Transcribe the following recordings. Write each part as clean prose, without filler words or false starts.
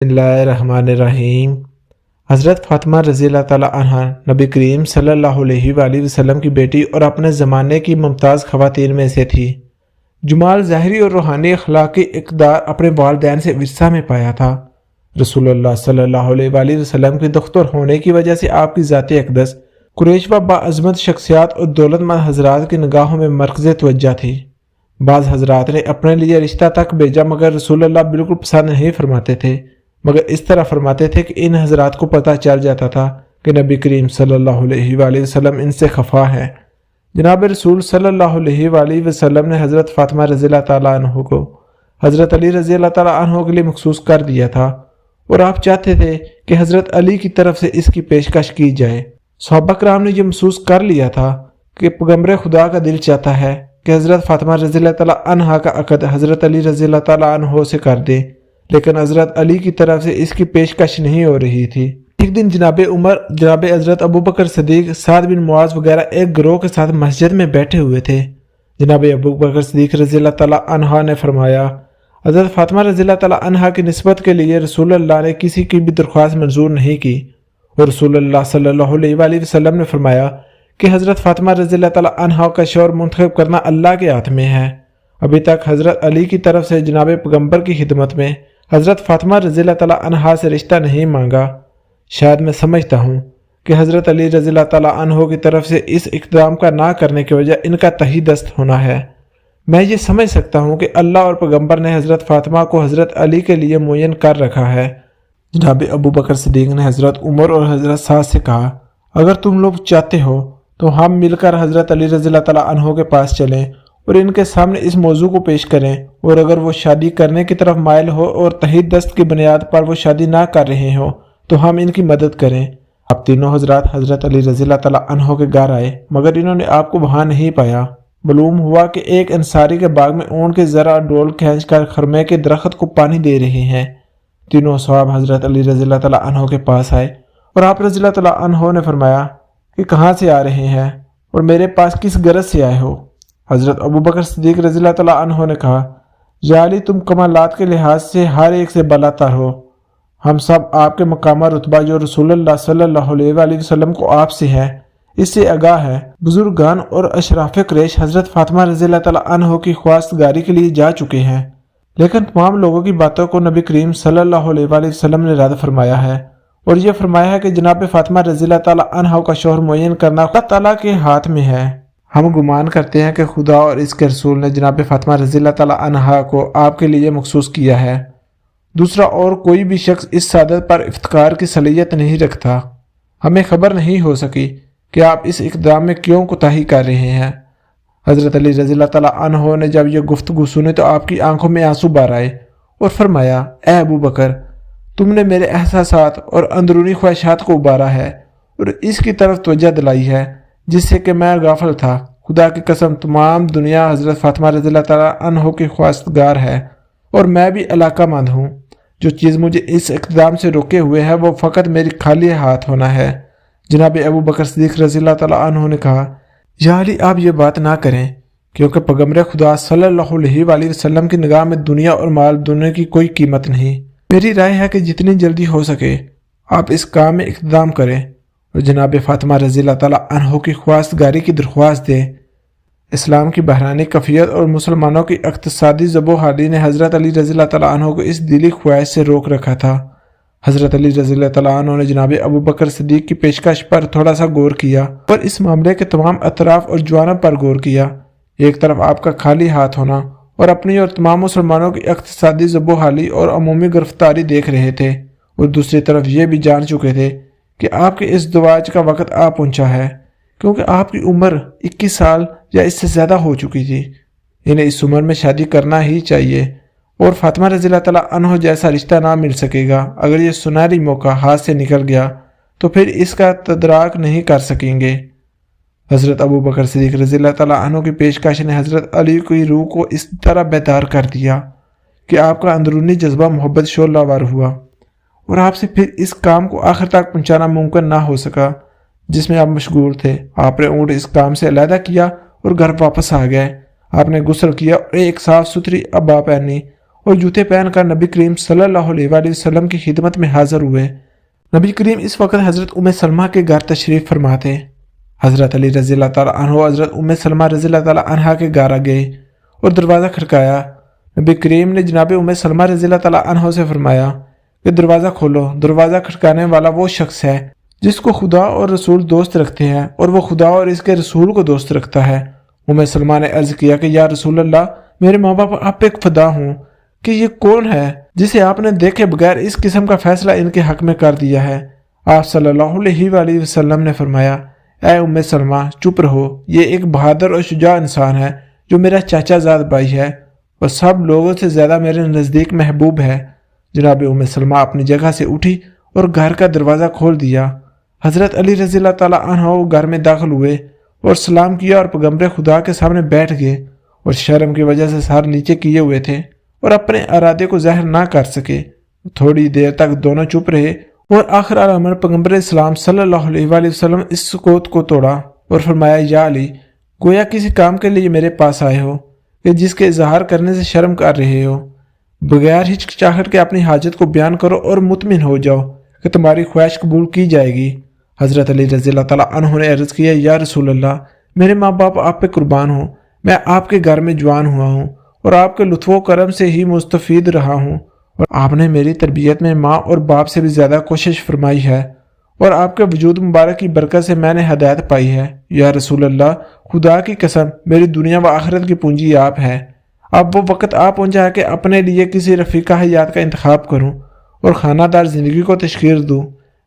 بسم اللہ الرحمن الرحیم۔ حضرت فاطمہ رضی اللہ تعالیٰ عنہ نبی کریم صلی اللہ علیہ وآلہ وسلم کی بیٹی اور اپنے زمانے کی ممتاز خواتین میں سے تھی۔ جمال ظاہری اور روحانی اخلاقی اقدار اپنے والدین سے ورثہ میں پایا تھا۔ رسول اللہ صلی اللہ علیہ وآلہ وسلم کی دختر ہونے کی وجہ سے آپ کی ذات اقدس قریش و باعظمت شخصیات اور دولت مند حضرات کی نگاہوں میں مرکز توجہ تھی۔ بعض حضرات نے اپنے لیے رشتہ تک بھیجا مگر رسول اللہ بالکل پسند نہیں فرماتے تھے، مگر اس طرح فرماتے تھے کہ ان حضرات کو پتہ چل جاتا تھا کہ نبی کریم صلی اللہ علیہ وآلہ وسلم ان سے خفا ہے۔ جناب رسول صلی اللہ علیہ وآلہ وسلم نے حضرت فاطمہ رضی اللہ تعالیٰ عنہ کو حضرت علی رضی اللہ تعالیٰ عنہ کے لیے مخصوص کر دیا تھا، اور آپ چاہتے تھے کہ حضرت علی کی طرف سے اس کی پیشکش کی جائے۔ صحابہ کرام نے یہ محسوس کر لیا تھا کہ پیغمبر خدا کا دل چاہتا ہے کہ حضرت فاطمہ رضی اللہ تعالیٰ عنہ کا عقد حضرت علی رضی اللہ تعالیٰ عنہ سے کر دے، لیکن حضرت علی کی طرف سے اس کی پیشکش نہیں ہو رہی تھی۔ ایک دن جناب عمر، جناب حضرت ابو بکر صدیق، سعد بن معاذ وغیرہ ایک گروہ کے ساتھ مسجد میں بیٹھے ہوئے تھے۔ جناب ابو بکر صدیق رضی اللہ تعالیٰ عنہ نے فرمایا، حضرت فاطمہ رضی اللہ تعالیٰ عنہ کی نسبت کے لیے رسول اللہ نے کسی کی بھی درخواست منظور نہیں کی، اور رسول اللہ صلی اللہ علیہ وآلہ وسلم نے فرمایا کہ حضرت فاطمہ رضی اللہ تعالیٰ عنہ کا شوہر منتخب کرنا اللہ کے ہاتھ میں ہے۔ ابھی تک حضرت علی کی طرف سے جناب پیغمبر کی خدمت میں حضرت فاطمہ رضی اللہ تعالیٰ عنہ سے رشتہ نہیں مانگا۔ شاید میں سمجھتا ہوں کہ حضرت علی رضی اللہ تعالیٰ عنہ کی طرف سے اس اقدام کا نہ کرنے کی وجہ ان کا تہی دست ہونا ہے۔ میں یہ سمجھ سکتا ہوں کہ اللہ اور پیغمبر نے حضرت فاطمہ کو حضرت علی کے لیے معین کر رکھا ہے۔ جناب ابو بکر صدیق نے حضرت عمر اور حضرت سعد سے کہا، اگر تم لوگ چاہتے ہو تو ہم مل کر حضرت علی رضی اللہ تعالیٰ عنہ کے پاس چلیں اور ان کے سامنے اس موضوع کو پیش کریں، اور اگر وہ شادی کرنے کی طرف مائل ہو اور تہی دست کی بنیاد پر وہ شادی نہ کر رہے ہو تو ہم ان کی مدد کریں۔ اب تینوں حضرات حضرت علی رضی اللہ تعالیٰ عنہ کے گھر آئے، مگر انہوں نے آپ کو وہاں نہیں پایا۔ معلوم ہوا کہ ایک انصاری کے باغ میں اونٹ کے ذرا ڈول کھینچ کر خرمے کے درخت کو پانی دے رہے ہیں۔ تینوں صحاب حضرت علی رضی اللہ تعالیٰ عنہ کے پاس آئے، اور آپ رضی اللہ تعالیٰ عنہ نے فرمایا کہ کہاں سے آ رہے ہیں اور میرے پاس کس غرض سے آئے ہو؟ حضرت ابو بکر صدیق رضی اللہ تعالیٰ عنہ نے کہا، یا علی، تم کمالات کے لحاظ سے ہر ایک سے بالاتر ہو۔ ہم سب آپ کے مقام رتبہ جو رسول اللہ صلی اللہ علیہ وآلہ وسلم کو آپ سے ہے، اس سے آگاہ ہے۔ بزرگان اور اشراف قریش حضرت فاطمہ رضی اللہ تعالیٰ عنہ کی خواستگاری کے لیے جا چکے ہیں، لیکن تمام لوگوں کی باتوں کو نبی کریم صلی اللہ علیہ وآلہ وسلم نے رد فرمایا ہے، اور یہ فرمایا ہے کہ جناب فاطمہ رضی اللہ تعالیٰ عنہ کا شوہر معین کرنا اللہ تعالیٰ کے ہاتھ میں ہے۔ ہم گمان کرتے ہیں کہ خدا اور اس کے رسول نے جناب فاطمہ رضی اللہ تعالیٰ عنہ کو آپ کے لیے مخصوص کیا ہے۔ دوسرا اور کوئی بھی شخص اس سعادت پر افتخار کی صلاحیت نہیں رکھتا۔ ہمیں خبر نہیں ہو سکی کہ آپ اس اقدام میں کیوں کوتاہی کر رہے ہیں۔ حضرت علی رضی اللہ تعالیٰ عنہ نے جب یہ گفتگو سنی تو آپ کی آنکھوں میں آنسو بہر آئے اور فرمایا، اے ابو بکر، تم نے میرے احساسات اور اندرونی خواہشات کو ابارا ہے اور اس کی طرف توجہ دلائی ہے جس سے کہ میں غافل تھا۔ خدا کی قسم، تمام دنیا حضرت فاطمہ رضی اللہ تعالیٰ عنہ کی خواستگار ہے، اور میں بھی علاقہ مند ہوں۔ جو چیز مجھے اس اقدام سے روکے ہوئے ہے وہ فقط میری خالی ہاتھ ہونا ہے۔ جناب ابو بکر صدیق رضی اللہ تعالیٰ عنہ نے کہا، یا علی، آپ یہ بات نہ کریں، کیونکہ پیغمبر خدا صلی اللہ علیہ وآلہ وسلم کی نگاہ میں دنیا اور مال دونوں کی کوئی قیمت نہیں۔ میری رائے ہے کہ جتنی جلدی ہو سکے آپ اس کام میں اقدام کریں اور جناب فاطمہ رضی اللہ تعالیٰ عنہ کی خواستگاری کی درخواست دیں۔ اسلام کی بحرانی کفیت اور مسلمانوں کی اقتصادی زب و حالی نے حضرت علی رضی اللہ تعالیٰ عنہ کو اس دلی خواہش سے روک رکھا تھا۔ حضرت علی رضی اللہ تعالیٰ عنہ نے جناب ابو بکر صدیق کی پیشکش پر تھوڑا سا غور کیا اور اس معاملے کے تمام اطراف اور جوانب پر غور کیا۔ ایک طرف آپ کا خالی ہاتھ ہونا اور اپنی اور تمام مسلمانوں کی اقتصادی زب و حالی اور عمومی گرفتاری دیکھ رہے تھے، اور دوسری طرف یہ بھی جان چکے تھے کہ آپ کے اس زواج کا وقت آ پہنچا ہے، کیونکہ آپ کی عمر 21 سال یا اس سے زیادہ ہو چکی تھی۔ انہیں اس عمر میں شادی کرنا ہی چاہیے، اور فاطمہ رضی اللہ تعالیٰ عنہ جیسا رشتہ نہ مل سکے گا۔ اگر یہ سنہری موقع ہاتھ سے نکل گیا تو پھر اس کا تدارک نہیں کر سکیں گے۔ حضرت ابو بکر صدیق رضی اللہ تعالیٰ عنہ کی پیشکش نے حضرت علی کی روح کو اس طرح بیدار کر دیا کہ آپ کا اندرونی جذبہ محبت شعلہ ور ہوا، اور آپ سے پھر اس کام کو آخر تک پہنچانا ممکن نہ ہو سکا جس میں آپ مشغول تھے۔ آپ نے اونٹ اس کام سے علیحدہ کیا اور گھر واپس آ گئے۔ آپ نے غسل کیا اور ایک صاف ستھری ابا پہنی اور جوتے پہن کر نبی کریم صلی اللہ علیہ وآلہ وسلم کی خدمت میں حاضر ہوئے۔ نبی کریم اس وقت حضرت ام سلمہ کے گھر تشریف فرما تھے۔ حضرت علی رضی اللہ تعالیٰ عنہ حضرت ام سلمہ رضی اللہ تعالیٰ عنہ کے گھر گئے اور دروازہ کھڑکایا۔ نبی کریم نے جناب ام سلمہ رضی اللہ تعالیٰ عنہ سے فرمایا کہ دروازہ کھولو۔ دروازہ کھڑکانے والا وہ شخص ہے جس کو خدا اور رسول دوست رکھتے ہیں، اور وہ خدا اور اس کے رسول کو دوست رکھتا ہے۔ ام سلمہ نے عرض کیا کہ یا رسول اللہ، میرے ماں باپ آپ پہ فدا ہوں کہ یہ کون ہے جسے آپ نے دیکھے بغیر اس قسم کا فیصلہ ان کے حق میں کر دیا ہے؟ آپ صلی اللہ علیہ وآلہ وسلم نے فرمایا، اے ام سلمہ چپ رہو، یہ ایک بہادر اور شجاع انسان ہے جو میرا چاچا زاد بھائی ہے اور سب لوگوں سے زیادہ میرے نزدیک محبوب ہے۔ جناب ام سلمہ اپنی جگہ سے اٹھی اور گھر کا دروازہ کھول دیا۔ حضرت علی رضی اللہ تعالیٰ عنہ گھر میں داخل ہوئے اور سلام کیا اور پیغمبر خدا کے سامنے بیٹھ گئے، اور شرم کی وجہ سے سر نیچے کیے ہوئے تھے اور اپنے ارادے کو ظاہر نہ کر سکے۔ تھوڑی دیر تک دونوں چپ رہے اور آخر الامر پیغمبر اسلام صلی اللہ علیہ وآلہ وسلم اس سکوت کو توڑا اور فرمایا، یا علی، گویا کسی کام کے لیے میرے پاس آئے ہو کہ جس کے اظہار کرنے سے شرم کر رہے ہو۔ بغیر ہچکچاہٹ کے اپنی حاجت کو بیان کرو اور مطمئن ہو جاؤ کہ تمہاری خواہش قبول کی جائے گی۔ حضرت علی رضی اللہ تعالیٰ عنہ نے عرض کیا، یا رسول اللہ، میرے ماں باپ آپ پہ قربان ہوں، میں آپ کے گھر میں جوان ہوا ہوں اور آپ کے لطف و کرم سے ہی مستفید رہا ہوں، اور آپ نے میری تربیت میں ماں اور باپ سے بھی زیادہ کوشش فرمائی ہے، اور آپ کے وجود مبارک کی برکت سے میں نے ہدایت پائی ہے۔ یا رسول اللہ، خدا کی قسم، میری دنیا و آخرت کی پونجی آپ ہے۔ اب وہ وقت آ پہنچا ہے کہ اپنے لیے کسی رفیقہ حیات کا انتخاب کروں اور خانہ دار زندگی کو تشخیص دوں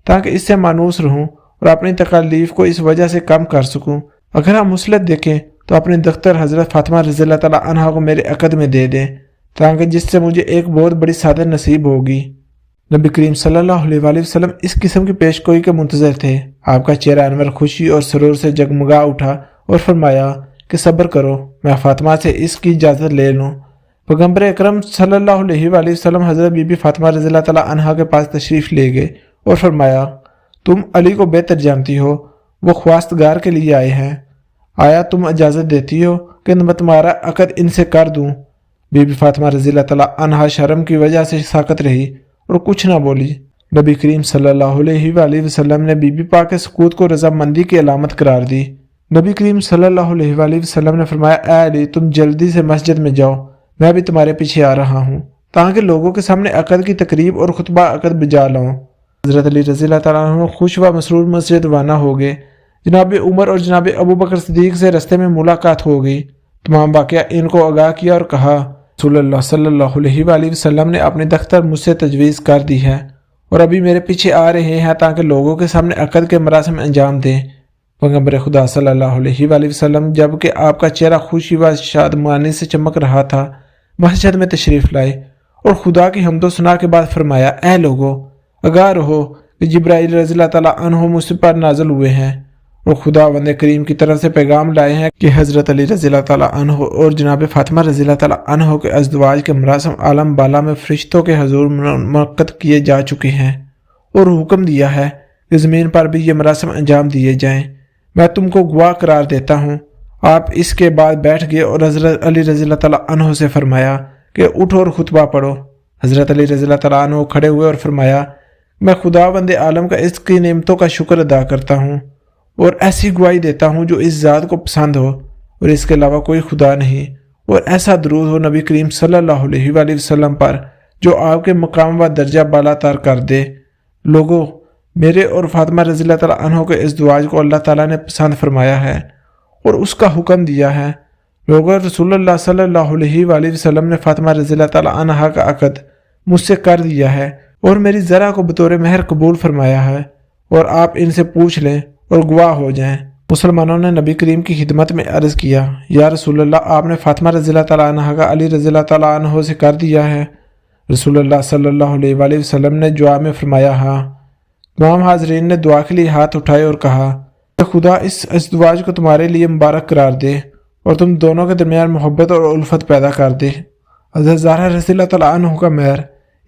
تاکہ اس سے مانوس رہوں اور اپنی تکالیف کو اس وجہ سے کم کر سکوں۔ اگر ہم مصلحت دیکھیں تو اپنی دختر حضرت فاطمہ رضی اللہ تعالیٰ عنہ کو میرے عقد میں دے دیں تاکہ جس سے مجھے ایک بہت بڑی سعادت نصیب ہوگی۔ نبی کریم صلی اللہ علیہ وآلہ وسلم اس قسم کی پیش گوئی کے منتظر تھے۔ آپ کا چہرہ انور خوشی اور سرور سے جگمگا اٹھا اور فرمایا کہ صبر کرو، میں فاطمہ سے اس کی اجازت لے لوں۔ پیغمبر اکرم صلی اللہ علیہ وآلہ وسلم حضرت بی بی فاطمہ رضی اللہ تعالیٰ عنہ کے پاس تشریف لے گئے اور فرمایا، تم علی کو بہتر جانتی ہو، وہ خواستگار کے لیے آئے ہیں، آیا تم اجازت دیتی ہو کہ میں تمہارا عقد ان سے کر دوں؟ بی بی فاطمہ رضی اللہ تعالیٰ عنہ شرم کی وجہ سے ساکت رہی اور کچھ نہ بولی۔ نبی کریم صلی اللہ علیہ وآلہ وسلم نے بی بی پاک کے سکوت کو رضامندی کی علامت قرار دی۔ نبی کریم صلی اللہ علیہ وآلہ وسلم نے فرمایا، اے علی، تم جلدی سے مسجد میں جاؤ، میں بھی تمہارے پیچھے آ رہا ہوں تاکہ لوگوں کے سامنے عقد کی تقریب اور خطبہ عقد بجا لاؤں۔ حضرت علی رضی اللہ تعالیٰ عنہ خوش و مسرور مسجد روانہ ہو گئے۔ جناب عمر اور جناب ابو بکر صدیق سے رستے میں ملاقات ہو گئی۔ تمام واقعہ ان کو آگاہ کیا اور کہا، رسول اللہ صلی اللہ علیہ وآلہ وسلم نے اپنی دختر مجھ سے تجویز کر دی ہے اور ابھی میرے پیچھے آ رہے ہیں تاکہ لوگوں کے سامنے عقد کے مراسم انجام دیں۔ پیغمبر خدا صلی اللہ علیہ وآلہ وسلم جب کہ آپ کا چہرہ خوشی و شادمانی سے چمک رہا تھا، مسجد میں تشریف لائے اور خدا کی حمد و ثنا کے بعد فرمایا، اے لوگو، آگاہ رہو کہ جبرائیل رضی اللہ تعالیٰ عنہ مجھ پر نازل ہوئے ہیں اور خدا وند کریم کی طرف سے پیغام لائے ہیں کہ حضرت علی رضی اللہ تعالیٰ عنہ اور جناب فاطمہ رضی اللہ تعالیٰ عنہ کے ازدواج کے مراسم عالم بالا میں فرشتوں کے حضور منعقد کیے جا چکے ہیں اور حکم دیا ہے کہ زمین پر بھی یہ مراسم انجام دیے جائیں۔ میں تم کو گواہ قرار دیتا ہوں۔ آپ اس کے بعد بیٹھ گئے اور حضرت علی رضی اللہ تعالیٰ عنہ سے فرمایا کہ اٹھو اور خطبہ پڑھو۔ حضرت علی رضی اللہ تعالیٰ عنہ کھڑے ہوئے اور فرمایا، میں خداوند عالم کا اس کی نعمتوں کا شکر ادا کرتا ہوں اور ایسی گواہی دیتا ہوں جو اس ذات کو پسند ہو اور اس کے علاوہ کوئی خدا نہیں، اور ایسا درود ہو نبی کریم صلی اللہ علیہ وآلہ وسلم پر جو آپ کے مقام و درجہ بالا تر کر دے۔ لوگوں، میرے اور فاطمہ رضی اللہ تعالیٰ عنہ کے ازدواج کو اللہ تعالیٰ نے پسند فرمایا ہے اور اس کا حکم دیا ہے۔ لوگوں، رسول اللہ صلی اللہ علیہ وآلہ وسلم نے فاطمہ رضی اللہ تعالیٰ عنہ کا عقد مجھ سے کر دیا ہے اور میری ذرا کو بطور مہر قبول فرمایا ہے، اور آپ ان سے پوچھ لیں اور گواہ ہو جائیں۔ مسلمانوں نے نبی کریم کی خدمت میں عرض کیا، یا رسول اللہ، آپ نے فاطمہ رضی اللہ تعالیٰ عنہ کا علی رضی اللہ تعالیٰ عنہ سے کر دیا ہے؟ رسول اللہ صلی اللہ علیہ وآلہ وسلم نے جواب میں فرمایا، ہاں۔ تمام حاضرین نے دعا کے لیے ہاتھ اٹھائے اور کہا کہ خدا اس ازدواج کو تمہارے لیے مبارک قرار دے اور تم دونوں کے درمیان محبت اور الفت پیدا کر دے۔ حضرت زہرا رضی اللہ تعالیٰ عنہ کا مہر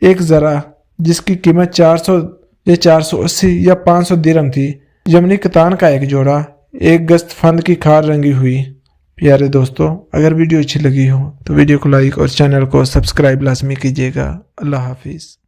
ایک ذرہ جس کی قیمت 400 یا 480 یا 500 درہم تھی، یمنی کتان کا ایک جوڑا، ایک گست فند کی کھار رنگی ہوئی پیارے دوستو، اگر ویڈیو اچھی لگی ہو تو ویڈیو کو لائک اور چینل کو سبسکرائب لازمی کیجیے گا۔ اللہ حافظ۔